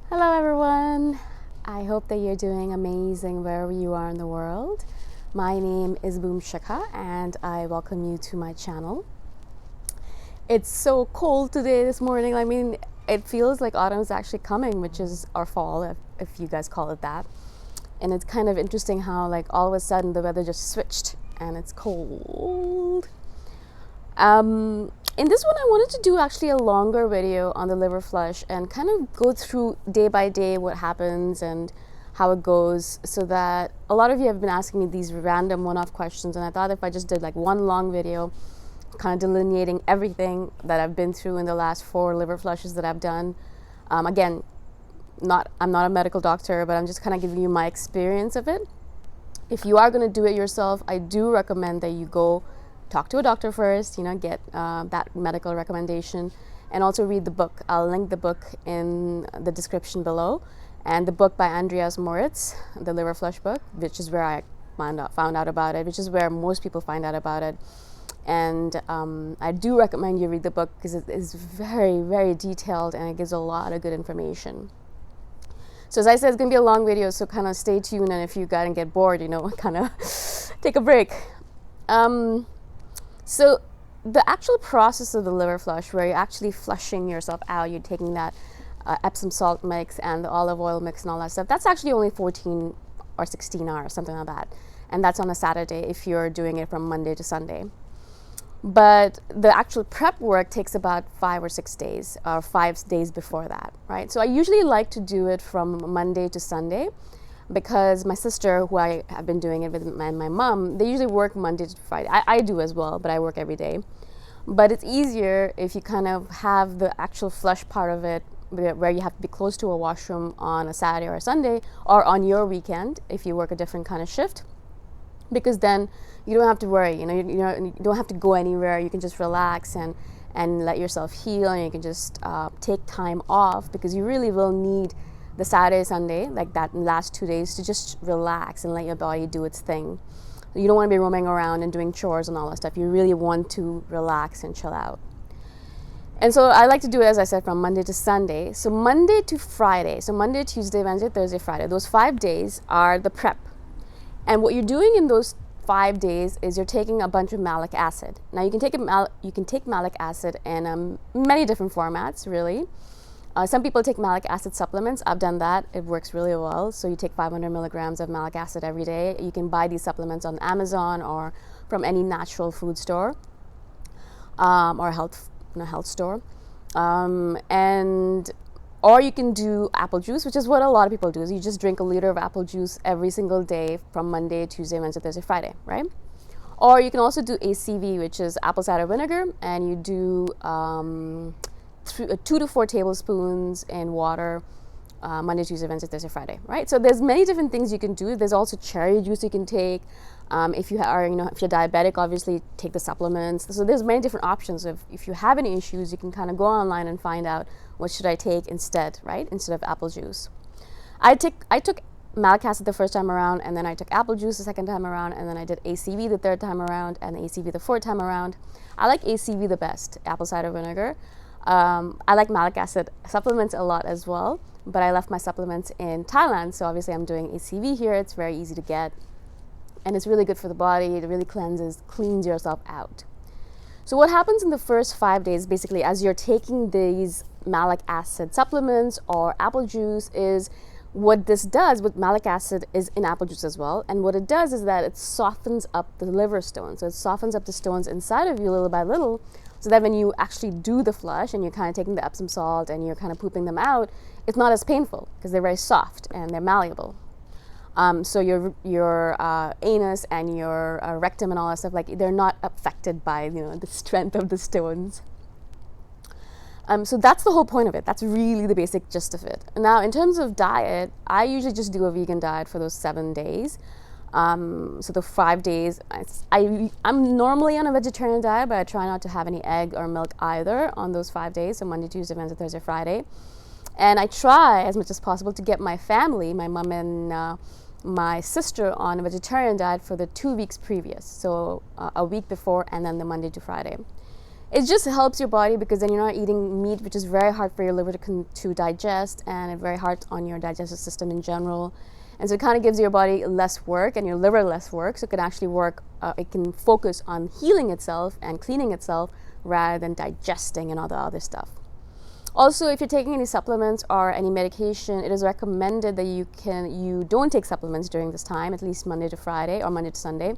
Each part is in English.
Hello everyone! I hope that you're doing amazing wherever you are in the world. My name is Shikha and I welcome you to my channel. It's so cold today this morning. I mean, it feels like autumn is actually coming, which is our fall, if you guys call it that. And it's kind of interesting how like all of a sudden the weather just switched and it's cold. In this one, I wanted to do actually a longer video on the liver flush and kind of go through day by day what happens and how it goes, so that a lot of you have been asking me these random one-off questions, and I thought if I just did like one long video kind of delineating everything that I've been through in the last 4 liver flushes that I've done. Again, I'm not a medical doctor, but I'm just kind of giving you my experience of it. If you are going to do it yourself, I do recommend that you go talk to a doctor first, get that medical recommendation, and also read the book. I'll link the book in the description below, and the book by Andreas Moritz, the liver flush book, which is where I found out about it, which is where most people find out about it. And I do recommend you read the book because it is very, very detailed and it gives a lot of good information. So as I said, it's going to be a long video, so kind of stay tuned, and if you gotta get bored, kind of take a break. So the actual process of the liver flush, where you're actually flushing yourself out, you're taking that Epsom salt mix and the olive oil mix and all that stuff, that's actually only 14 or 16 hours, something like that. And that's on a Saturday if you're doing it from Monday to Sunday. But the actual prep work takes about 5 or 6 days, or 5 days before that, right? So I usually like to do it from Monday to Sunday, because my sister, who I have been doing it with, and my mom, they usually work Monday to Friday. I do as well, but I work every day. But it's easier if you kind of have the actual flush part of it, where you have to be close to a washroom on a Saturday or a Sunday, or on your weekend if you work a different kind of shift, because then you don't have to worry. You don't have to go anywhere. You can just relax and let yourself heal, and you can just take time off, because you really will need the Saturday, Sunday, like that last 2 days, to just relax and let your body do its thing. You don't want to be roaming around and doing chores and all that stuff. You really want to relax and chill out. And so I like to do it, as I said, from Monday to Sunday. So Monday to Friday, so Monday, Tuesday, Wednesday, Thursday, Friday, those 5 days are the prep. And what you're doing in those 5 days is you're taking a bunch of malic acid. Now you can take malic acid in many different formats, really. Some people take malic acid supplements. I've done that. It works really well. So you take 500 milligrams of malic acid every day. You can buy these supplements on Amazon or from any natural food store or health store. Or you can do apple juice, which is what a lot of people do. Is you just drink a liter of apple juice every single day from Monday, Tuesday, Wednesday, Thursday, Friday, right? Or you can also do ACV, which is apple cider vinegar, and you do 2 to 4 tablespoons in water Monday, Tuesday, Wednesday, Thursday, Friday, right? So there's many different things you can do. There's also cherry juice you can take. If you're diabetic, obviously take the supplements. So there's many different options. If you have any issues, you can kind of go online and find out what should I take instead, right? Instead of apple juice. I took malic acid the first time around, and then I took apple juice the second time around, and then I did ACV the third time around, and ACV the fourth time around. I like ACV the best, apple cider vinegar. I like malic acid supplements a lot as well, but I left my supplements in Thailand, so obviously I'm doing ACV here. It's very easy to get, and it's really good for the body. It really cleans yourself out. So what happens in the first 5 days, basically, as you're taking these malic acid supplements or apple juice, is what this does with malic acid is in apple juice as well. And what it does is that it softens up the liver stones. So it softens up the stones inside of you little by little, so that when you actually do the flush and you're kind of taking the Epsom salt and you're kind of pooping them out, it's not as painful because they're very soft and they're malleable. So your anus and your rectum and all that stuff, like, they're not affected by the strength of the stones. So that's the whole point of it. That's really the basic gist of it. Now, in terms of diet, I usually just do a vegan diet for those 7 days. So the 5 days, I'm normally on a vegetarian diet, but I try not to have any egg or milk either on those 5 days, so Monday, Tuesday, Wednesday, Thursday, Friday. And I try as much as possible to get my family, my mom and my sister, on a vegetarian diet for the 2 weeks previous, so a week before and then the Monday to Friday. It just helps your body because then you're not eating meat, which is very hard for your liver to digest, and it's very hard on your digestive system in general. And so it kind of gives your body less work and your liver less work, so it can actually work, it can focus on healing itself and cleaning itself rather than digesting and all the other stuff. Also, if you're taking any supplements or any medication, it is recommended that you don't take supplements during this time, at least Monday to Friday or Monday to Sunday.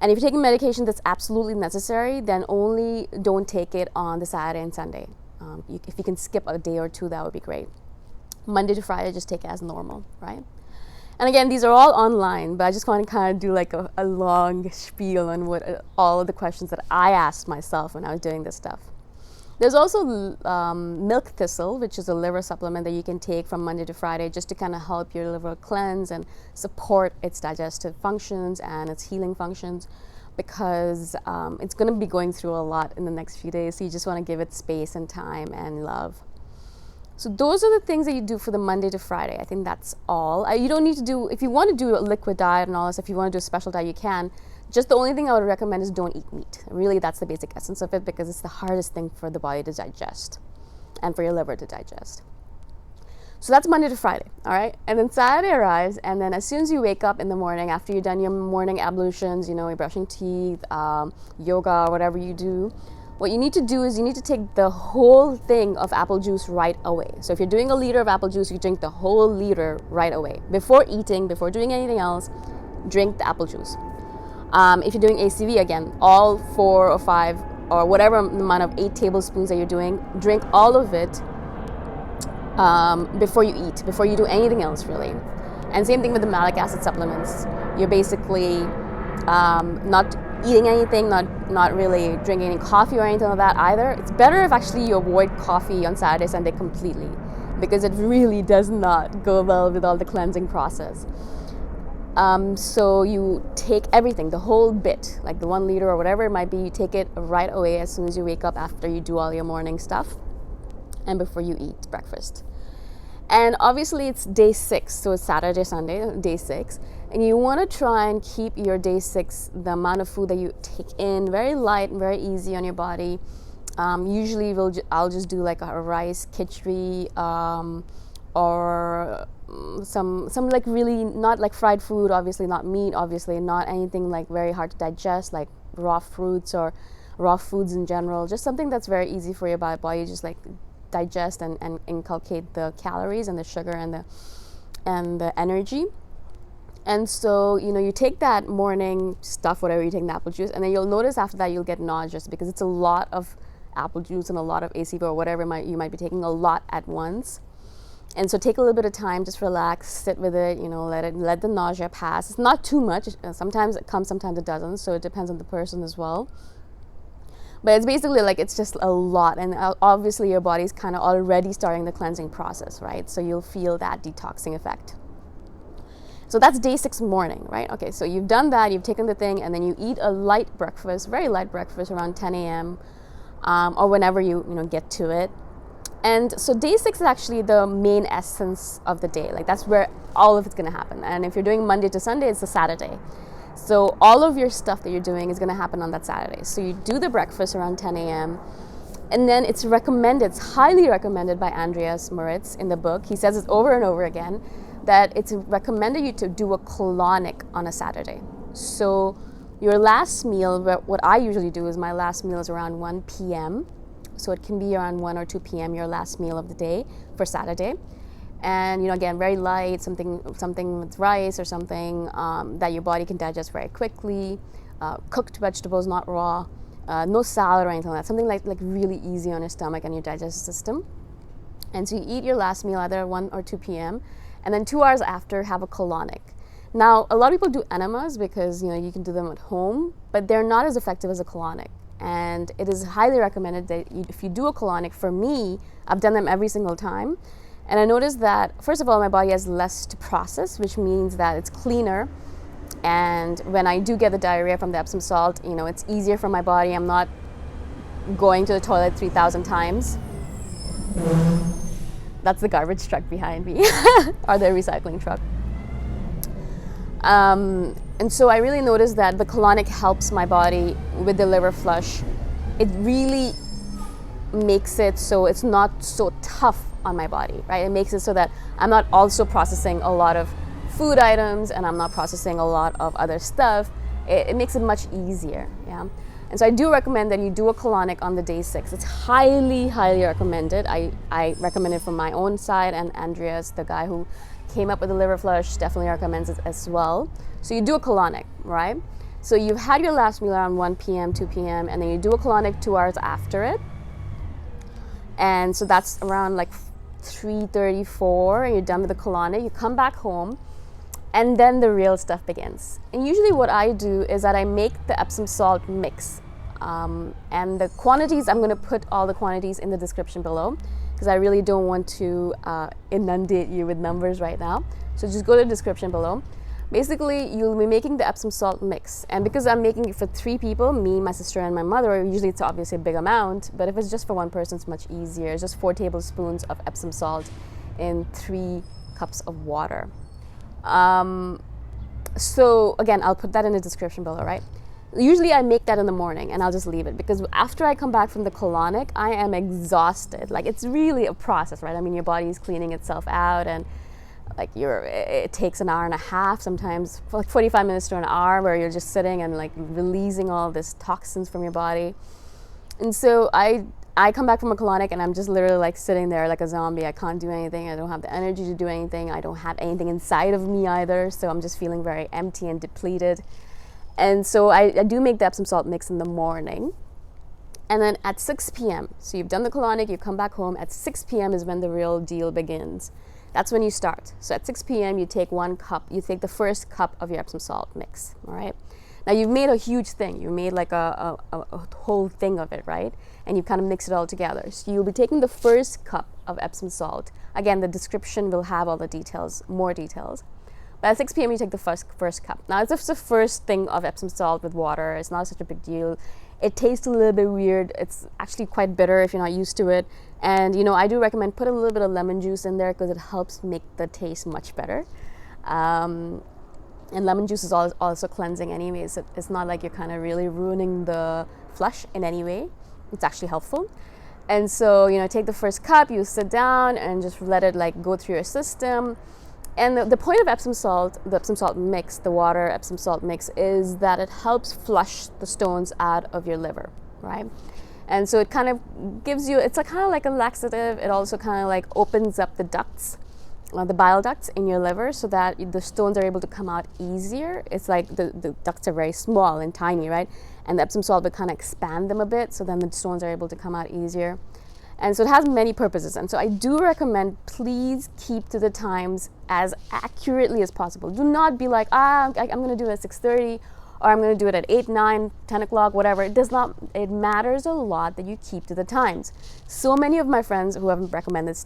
And if you're taking medication that's absolutely necessary, then only don't take it on the Saturday and Sunday. If you can skip a day or two, that would be great. Monday to Friday, just take it as normal, right? And again, these are all online, but I just want to kind of do like a long spiel on what all of the questions that I asked myself when I was doing this stuff. There's also milk thistle, which is a liver supplement that you can take from Monday to Friday just to kind of help your liver cleanse and support its digestive functions and its healing functions, because it's going to be going through a lot in the next few days. So you just want to give it space and time and love. So those are the things that you do for the Monday to Friday. I think that's all. You don't need to do, if you want to do a liquid diet and all this, if you want to do a special diet, you can. Just the only thing I would recommend is don't eat meat. Really, that's the basic essence of it, because it's the hardest thing for the body to digest and for your liver to digest. So that's Monday to Friday, all right? And then Saturday arrives, and then as soon as you wake up in the morning, after you've done your morning ablutions, you're brushing teeth, yoga, or whatever you do, what you need to do is you need to take the whole thing of apple juice right away. So if you're doing a liter of apple juice, you drink the whole liter right away. Before eating, before doing anything else, drink the apple juice. If you're doing ACV, again, all 4 or 5 or whatever amount of 8 tablespoons that you're doing, drink all of it before you eat, before you do anything else, really. And same thing with the malic acid supplements. You're basically not eating anything, not really drinking any coffee or anything like that either. It's better if actually you avoid coffee on Saturday, Sunday completely, because it really does not go well with all the cleansing process. So you take everything, the whole bit, like the 1 liter or whatever it might be, you take it right away as soon as you wake up after you do all your morning stuff and before you eat breakfast. And obviously it's day 6, so it's Saturday, Sunday, day 6. And you want to try and keep your day 6, the amount of food that you take in, very light and very easy on your body. Usually I'll just do like a rice khichdi or some like really not like fried food, obviously not meat, obviously not anything like very hard to digest, like raw fruits or raw foods in general. Just something that's very easy for your body, just like digest and inculcate the calories and the sugar and the energy. And so you take that morning stuff, whatever you take, the apple juice, and then you'll notice after that you'll get nauseous because it's a lot of apple juice and a lot of ACV or whatever you might be taking a lot at once. And so take a little bit of time, just relax, sit with it, let the nausea pass. It's not too much. Sometimes it comes, sometimes it doesn't. So it depends on the person as well. But it's basically like it's just a lot. And obviously your body's kind of already starting the cleansing process, right? So you'll feel that detoxing effect. So that's day 6 morning, right? Okay, so you've done that, you've taken the thing, and then you eat a light breakfast, very light breakfast around 10 a.m. Or whenever you get to it. And so day 6 is actually the main essence of the day. Like that's where all of it's going to happen. And if you're doing Monday to Sunday, it's a Saturday. So all of your stuff that you're doing is going to happen on that Saturday. So you do the breakfast around 10 a.m. And then it's highly recommended by Andreas Moritz in the book. He says it over and over again that it's recommended you to do a colonic on a Saturday. So your last meal, what I usually do is my last meal is around 1 p.m. So it can be around 1 or 2 p.m. your last meal of the day for Saturday. And again, very light, something with rice or something that your body can digest very quickly. Cooked vegetables, not raw. No salad or anything like that. Something like really easy on your stomach and your digestive system. And so you eat your last meal either 1 or 2 p.m. And then 2 hours after, have a colonic. Now, a lot of people do enemas because you can do them at home, but they're not as effective as a colonic. And it is highly recommended that if you do a colonic, for me, I've done them every single time. And I noticed that, first of all, my body has less to process, which means that it's cleaner. And when I do get the diarrhea from the Epsom salt, it's easier for my body. I'm not going to the toilet 3,000 times. That's the garbage truck behind me, or the recycling truck. And so I really noticed that the colonic helps my body with the liver flush it really makes it so it's not so tough on my body, right? It makes it so that I'm not also processing a lot of food items and I'm not processing a lot of other stuff. It makes it much easier, yeah? And so I do recommend that you do a colonic on the day 6. It's highly, highly recommended. I recommend it from my own side, and Andreas, the guy who came up with the liver flush, definitely recommends it as well. So you do a colonic, right? So you've had your last meal around 1 p.m., 2 p.m., and then you do a colonic 2 hours after it. And so that's around like 3:34, and you're done with the colonic. You come back home, and then the real stuff begins. And usually what I do is that I make the Epsom salt mix. And the quantities, I'm going to put all the quantities in the description below, because I really don't want to inundate you with numbers right now. So just go to the description below. Basically, you'll be making the Epsom salt mix. And because I'm making it for 3 people, me, my sister, and my mother, usually it's obviously a big amount, but if it's just for 1 person, it's much easier. It's just 4 tablespoons of Epsom salt in 3 cups of water. So again, I'll put that in the description below, right? Usually I make that in the morning and I'll just leave it, because after I come back from the colonic, I am exhausted. Like, it's really a process, right? I mean, your body is cleaning itself out, and like it takes an hour and a half, sometimes for like 45 minutes to an hour, where you're just sitting and like releasing all this toxins from your body. And so I come back from a colonic and I'm just literally like sitting there like a zombie. I can't do anything. I don't have the energy to do anything. I don't have anything inside of me either. So I'm just feeling very empty and depleted. And so I do make the Epsom salt mix in the morning. And then at 6 p.m., so you've done the colonic, you come back home, at 6 p.m. is when the real deal begins. That's when you start. So at 6 p.m. you take 1 cup, you take the first cup of your Epsom salt mix, all right? Now you've made a huge thing. You made like a whole thing of it, right? And you kind of mix it all together. So you'll be taking the first cup of Epsom salt. Again, the description will have all the details, more details. But at 6 p.m. you take the first cup. Now it's just the first thing of Epsom salt with water. It's not such a big deal. It tastes a little bit weird. It's actually quite bitter if you're not used to it. And I do recommend put a little bit of lemon juice in there, because it helps make the taste much better. And lemon juice is also cleansing anyways. It's not like you're kind of really ruining the flush in any way. It's actually helpful. And so, take the first cup, you sit down and just let it like go through your system. And the point of Epsom salt, the Epsom salt mix, the water Epsom salt mix, is that it helps flush the stones out of your liver, right? And so it kind of gives you, it's kind of like a laxative. It also kind of like opens up the ducts, the bile ducts in your liver, so that the stones are able to come out easier. It's like the ducts are very small and tiny, right? And the Epsom salt will kind of expand them a bit, so then the stones are able to come out easier. And so it has many purposes. And so I do recommend, please keep to the times as accurately as possible. Do not be like, I'm going to do it at 6:30, or I'm going to do it at 8, 9, 10 o'clock, whatever. It matters a lot that you keep to the times. So many of my friends who have recommended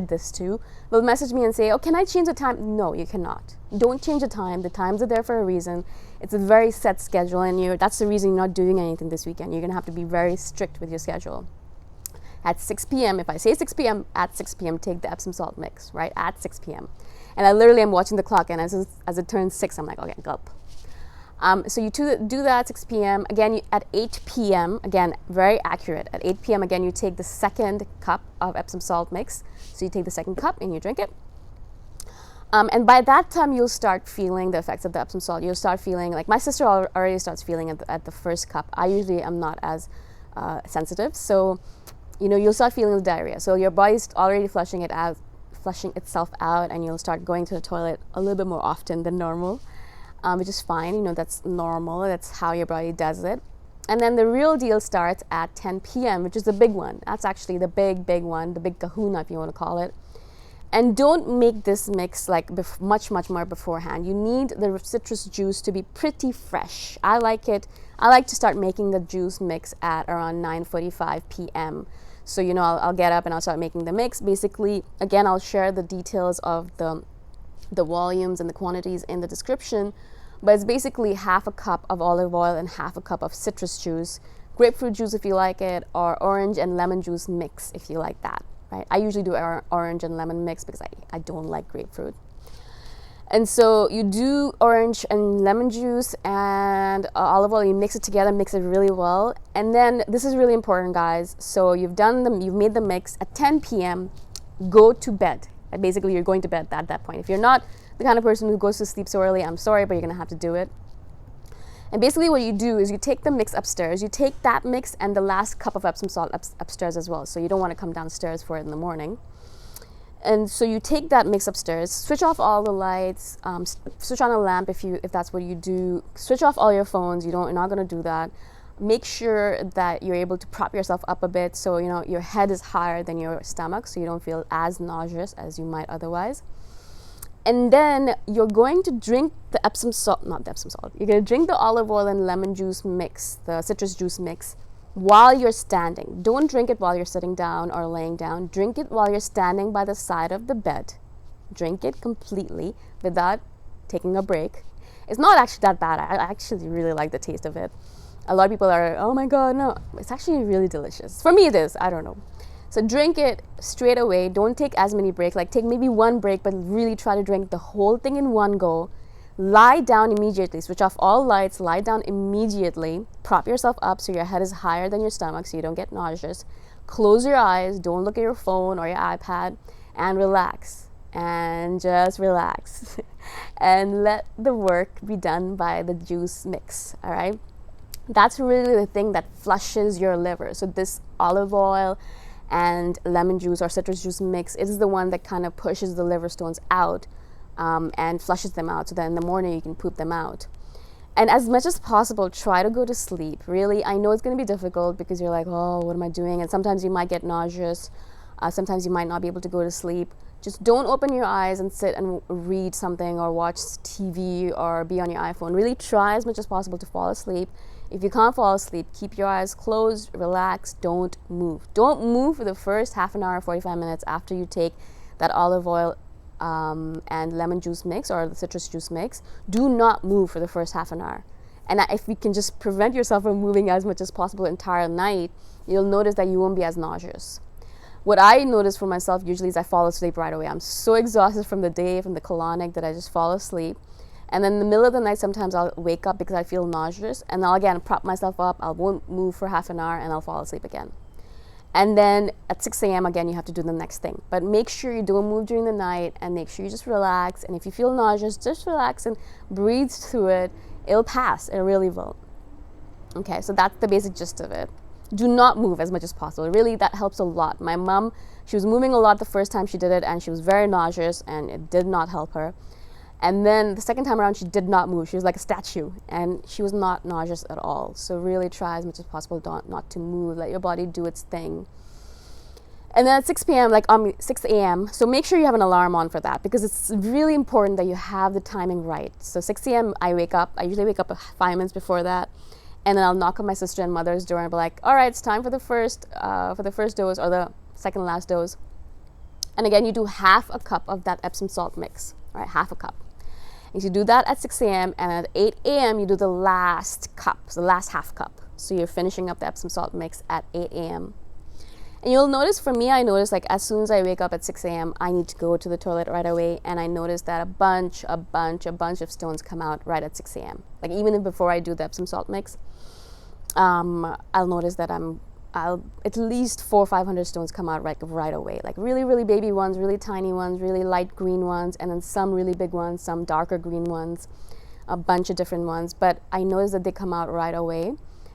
this to will message me and say, oh, can I change the time? No, you cannot. Don't change the time. The times are there for a reason. It's a very set schedule, and that's the reason you're not doing anything this weekend. You're going to have to be very strict with your schedule. At 6 p.m., if I say 6 p.m., at 6 p.m., take the Epsom salt mix, right? At 6 p.m. And I literally am watching the clock, and as it turns 6, I'm like, okay, gulp. So you do that at 6 p.m. Again, at 8 p.m., again, very accurate. At 8 p.m., again, you take the second cup of Epsom salt mix. So you take the second cup and you drink it. And by that time, you'll start feeling the effects of the Epsom salt. You'll start feeling, like my sister already starts feeling at the first cup. I usually am not as sensitive. So you'll start feeling the diarrhea. So your body's already flushing itself out, and you'll start going to the toilet a little bit more often than normal, which is fine. That's normal. That's how your body does it. And then the real deal starts at 10 p.m., which is the big one. That's actually the big one, the big kahuna, if you want to call it. And don't make this mix like much more beforehand. You need the citrus juice to be pretty fresh. I like to start making the juice mix at around 9:45 p.m. So, I'll get up and I'll start making the mix. Basically, again, I'll share the details of the volumes and the quantities in the description. But it's basically half a cup of olive oil and half a cup of citrus juice, grapefruit juice if you like it, or orange and lemon juice mix if you like that, right? I usually do orange and lemon mix because I don't like grapefruit. And so you do orange and lemon juice and olive oil. You mix it together, mix it really well. And then this is really important, guys. So you've made the mix at 10 p.m. Go to bed. Basically, you're going to bed at that point. If you're not the kind of person who goes to sleep so early, I'm sorry, but you're gonna have to do it. And basically what you do is you take the mix upstairs. You take that mix and the last cup of Epsom salt upstairs as well. So you don't want to come downstairs for it in the morning. And so you take that mix upstairs, switch off all the lights, switch on a lamp if that's what you do. Switch off all your phones. You're not going to do that. Make sure that you're able to prop yourself up a bit so your head is higher than your stomach, so you don't feel as nauseous as you might otherwise. And then you're going to drink the not the Epsom salt. You're going to drink the olive oil and lemon juice mix, the citrus juice mix, while you're standing. Don't drink it while you're sitting down or laying down. Drink it while you're standing by the side of the bed. Drink it completely without taking a break. It's not actually that bad. I actually really like the taste of it. A lot of people are, oh my God, no. It's actually really delicious. For me it is, I don't know. So drink it straight away. Don't take as many breaks. Like take maybe one break, but really try to drink the whole thing in one go. Lie down immediately. Switch off all lights. Lie down immediately. Prop yourself up so your head is higher than your stomach so you don't get nauseous. Close your eyes. Don't look at your phone or your iPad. And relax. And just relax. And let the work be done by the juice mix. All right? That's really the thing that flushes your liver. So this olive oil and lemon juice or citrus juice mix is the one that kind of pushes the liver stones out and flushes them out so that in the morning you can poop them out. And as much as possible, try to go to sleep. Really, I know it's going to be difficult because you're like, oh, what am I doing? And sometimes you might get nauseous. Sometimes you might not be able to go to sleep. Just don't open your eyes and sit and read something or watch TV or be on your iPhone. Really try as much as possible to fall asleep. If you can't fall asleep, keep your eyes closed, relax, don't move. Don't move for the first half an hour, 45 minutes after you take that olive oil and lemon juice mix or the citrus juice mix. Do not move for the first half an hour. And if you can just prevent yourself from moving as much as possible the entire night, you'll notice that you won't be as nauseous. What I notice for myself usually is I fall asleep right away. I'm so exhausted from the day, from the colonic, that I just fall asleep. And then in the middle of the night, sometimes I'll wake up because I feel nauseous. And I'll again prop myself up. I won't move for half an hour and I'll fall asleep again. And then at 6 a.m. again, you have to do the next thing. But make sure you don't move during the night and make sure you just relax. And if you feel nauseous, just relax and breathe through it. It'll pass. It really will. Okay, so that's the basic gist of it. Do not move as much as possible. Really, that helps a lot. My mom, she was moving a lot the first time she did it and she was very nauseous and it did not help her. And then the second time around, she did not move. She was like a statue and she was not nauseous at all. So really try as much as possible not to move. Let your body do its thing. And then at 6 p.m., 6 a.m., so make sure you have an alarm on for that because it's really important that you have the timing right. So 6 a.m., I wake up. I usually wake up 5 minutes before that. And then I'll knock on my sister and mother's door and be like, all right, it's time for the first dose or the second last dose. And again, you do half a cup of that Epsom salt mix, right? Half a cup. And you do that at 6 a.m. and at 8 a.m. you do the last cup, so the last half cup. So you're finishing up the Epsom salt mix at 8 a.m. And you'll notice, for me, I notice like as soon as I wake up at 6 a.m., I need to go to the toilet right away. And I notice that a bunch of stones come out right at 6 a.m. Like even before I do the Epsom salt mix, I'll notice that I'll at least 400 or 500 stones come out right away. Like really, really baby ones, really tiny ones, really light green ones, and then some really big ones, some darker green ones, a bunch of different ones. But I notice that they come out right away.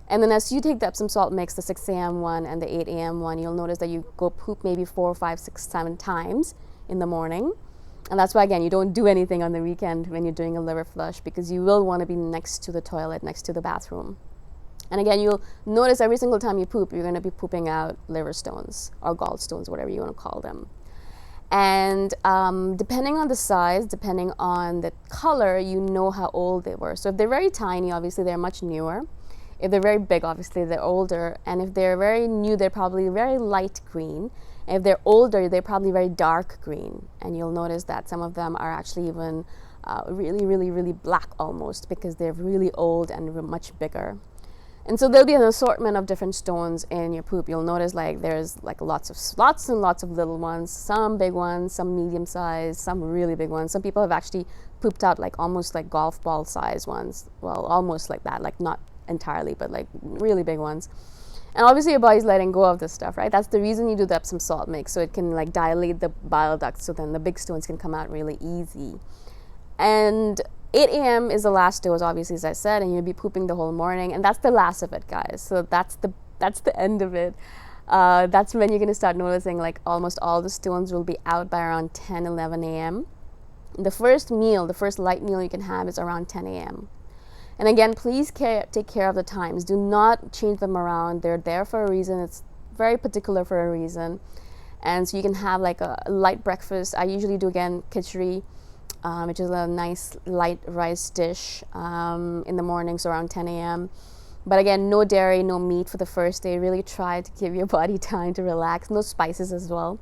And then as you take the Epsom salt mix, the 6 a.m. one and the 8 a.m. one, you'll notice that you go poop maybe 4, 5, 6, 7 times in the morning. And that's why, again, you don't do anything on the weekend when you're doing a liver flush because you will want to be next to the toilet, next to the bathroom. And again, you'll notice every single time you poop, you're going to be pooping out liver stones or gallstones, whatever you want to call them. And depending on the size, depending on the color, you know how old they were. So if they're very tiny, obviously they're much newer. If they're very big, obviously they're older. And if they're very new, they're probably very light green. And if they're older, they're probably very dark green. And you'll notice that some of them are actually even really, really, really black almost because they're really old and much bigger. And so there'll be an assortment of different stones in your poop. You'll notice like there's like lots and lots of little ones, some big ones, some medium size, some really big ones. Some people have actually pooped out like almost like golf ball size ones. Well, almost like that, like not entirely, but like really big ones. And obviously your body's letting go of this stuff, right? That's the reason you do the Epsom salt mix, so it can like dilate the bile ducts, so then the big stones can come out really easy. And 8 a.m. is the last dose, obviously, as I said, and you'll be pooping the whole morning, and that's the last of it, guys. So that's the end of it. That's when you're going to start noticing like almost all the stones will be out by around 10, 11 a.m. The first light meal you can have is around 10 a.m. And again, please take care of the times. Do not change them around. They're there for a reason. It's very particular for a reason. And so you can have like a light breakfast. I usually do, again, khichdi, which is a nice light rice dish in the mornings around 10 a.m. But again, no dairy, no meat for the first day. Really try to give your body time to relax. No spices as well,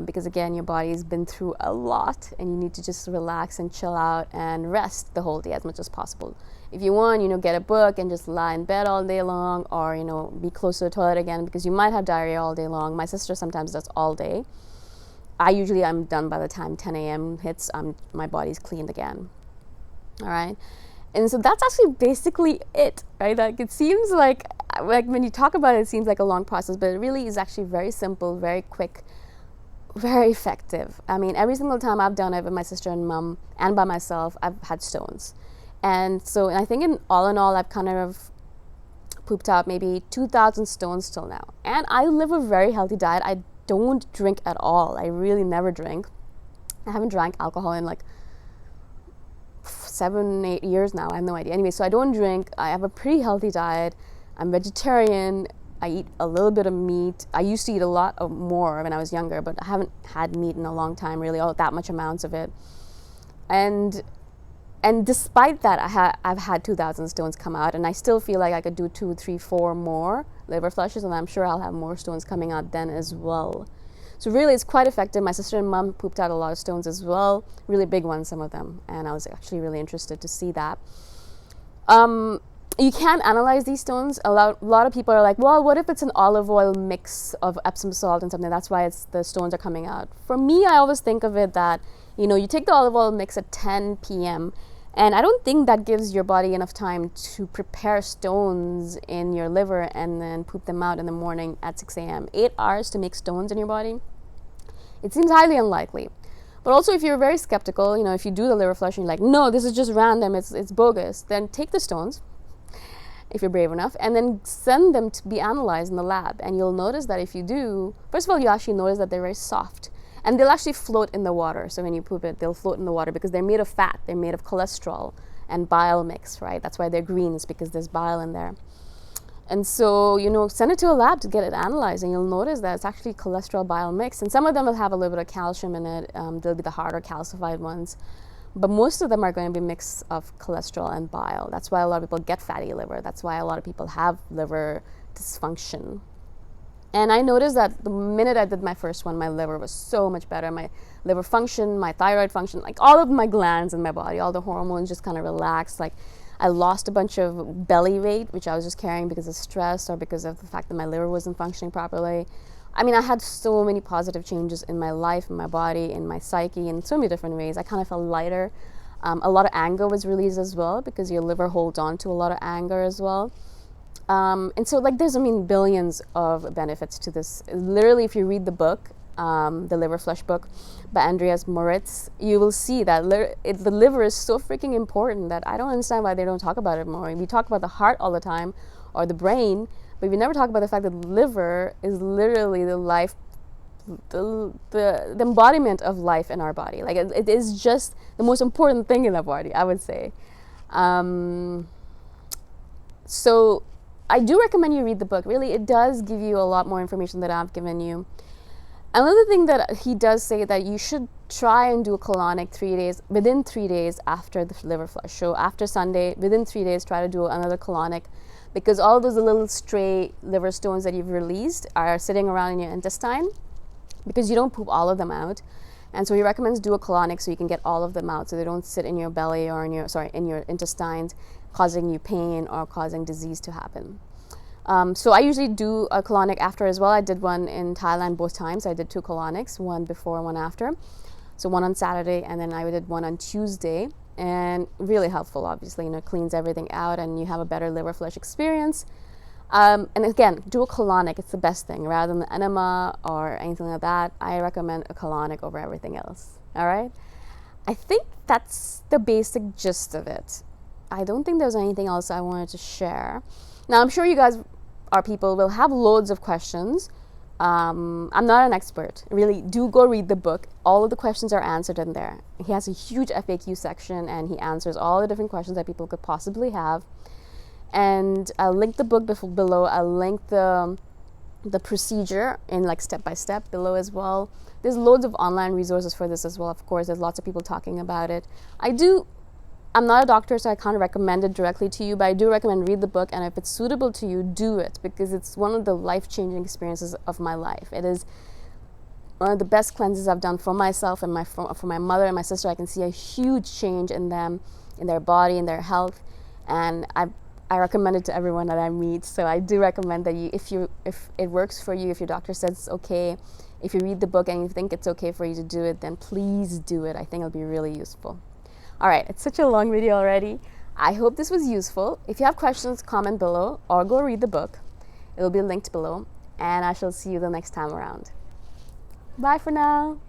because again, your body's been through a lot and you need to just relax and chill out and rest the whole day as much as possible. If you want, get a book and just lie in bed all day long, or, be close to the toilet again, because you might have diarrhea all day long. My sister sometimes does all day. I'm done by the time 10 a.m. hits. My body's cleaned again. All right. And so that's actually basically it, right? Like it seems like when you talk about it, it seems like a long process, but it really is actually very simple, very quick, very effective. I mean, every single time I've done it with my sister and mom and by myself, I've had stones. And I think in all, I've kind of pooped out maybe 2,000 stones till now. And I live a very healthy diet. I don't drink at all. I really never drink. I haven't drank alcohol in like 7, 8 years now. I have no idea. Anyway, so I don't drink. I have a pretty healthy diet. I'm vegetarian. I eat a little bit of meat. I used to eat a lot more when I was younger, but I haven't had meat in a long time, really, that much amounts of it. And despite that, I've had 2,000 stones come out, and I still feel like I could do 2, 3, 4 more liver flushes, and I'm sure I'll have more stones coming out then as well. So really, it's quite effective. My sister and mom pooped out a lot of stones as well, really big ones, some of them, and I was actually really interested to see that. You can analyze these stones. A lot of people are like, well, what if it's an olive oil mix of Epsom salt and something? That's why the stones are coming out. For me, I always think of it that, you take the olive oil mix at 10 p.m., and I don't think that gives your body enough time to prepare stones in your liver and then poop them out in the morning at 6 a.m. 8 hours to make stones in your body? It seems highly unlikely. But also, if you're very skeptical, if you do the liver flush and you're like, no, this is just random, it's bogus, then take the stones, if you're brave enough, and then send them to be analyzed in the lab. And you'll notice that if you do, first of all, you actually notice that they're very soft. And they'll actually float in the water. So when you poop it, they'll float in the water because they're made of fat. They're made of cholesterol and bile mix, right? That's why they're green, is because there's bile in there. And so, send it to a lab to get it analyzed, and you'll notice that it's actually cholesterol bile mix. And some of them will have a little bit of calcium in it. They'll be the harder calcified ones. But most of them are going to be a mix of cholesterol and bile. That's why a lot of people get fatty liver. That's why a lot of people have liver dysfunction. And I noticed that the minute I did my first one, my liver was so much better. My liver function, my thyroid function, like all of my glands in my body, all the hormones just kind of relaxed. Like I lost a bunch of belly weight, which I was just carrying because of stress or because of the fact that my liver wasn't functioning properly. I mean, I had so many positive changes in my life, in my body, in my psyche, in so many different ways. I kind of felt lighter. A lot of anger was released as well, because your liver holds on to a lot of anger as well. And so there's, billions of benefits to this. Literally, if you read the book, the Liver Flush book by Andreas Moritz, you will see that the liver is so freaking important that I don't understand why they don't talk about it more. We talk about the heart all the time, or the brain, but we never talk about the fact that the liver is literally the embodiment of life in our body. Like it is just the most important thing in the body, I would say. So I do recommend you read the book. Really, it does give you a lot more information than I've given you. Another thing that he does say that you should try and do a colonic within 3 days after the liver flush. So after Sunday, within 3 days, try to do another colonic, because all those little stray liver stones that you've released are sitting around in your intestine, because you don't poop all of them out. And so he recommends do a colonic so you can get all of them out, so they don't sit in your belly or in your intestines causing you pain or causing disease to happen. So I usually do a colonic after as well. I did one in Thailand both times. I did 2 colonics, one before, one after. So one on Saturday, and then I did one on Tuesday. And really helpful, obviously, cleans everything out and you have a better liver flush experience. And again, do a colonic. It's the best thing. Rather than the enema or anything like that, I recommend a colonic over everything else. All right? I think that's the basic gist of it. I don't think there's anything else I wanted to share. Now, I'm sure you guys will have loads of questions. I'm not an expert. Really, do go read the book. All of the questions are answered in there. He has a huge FAQ section, and he answers all the different questions that people could possibly have. And I'll link the book below. I'll link the procedure in like step by step below as well. There's loads of online resources for this as well. Of course, there's lots of people talking about it. I'm not a doctor, so I can't recommend it directly to you, but I do recommend read the book, and if it's suitable to you, do it, because it's one of the life-changing experiences of my life. It is one of the best cleanses I've done for myself and for my mother and my sister. I can see a huge change in them, in their body, in their health, and I recommend it to everyone that I meet. So I do recommend that if it works for you, if your doctor says it's okay, if you read the book and you think it's okay for you to do it, then please do it. I think it'll be really useful. All right, it's such a long video already. I hope this was useful. If you have questions, comment below or go read the book. It will be linked below, and I shall see you the next time around. Bye for now.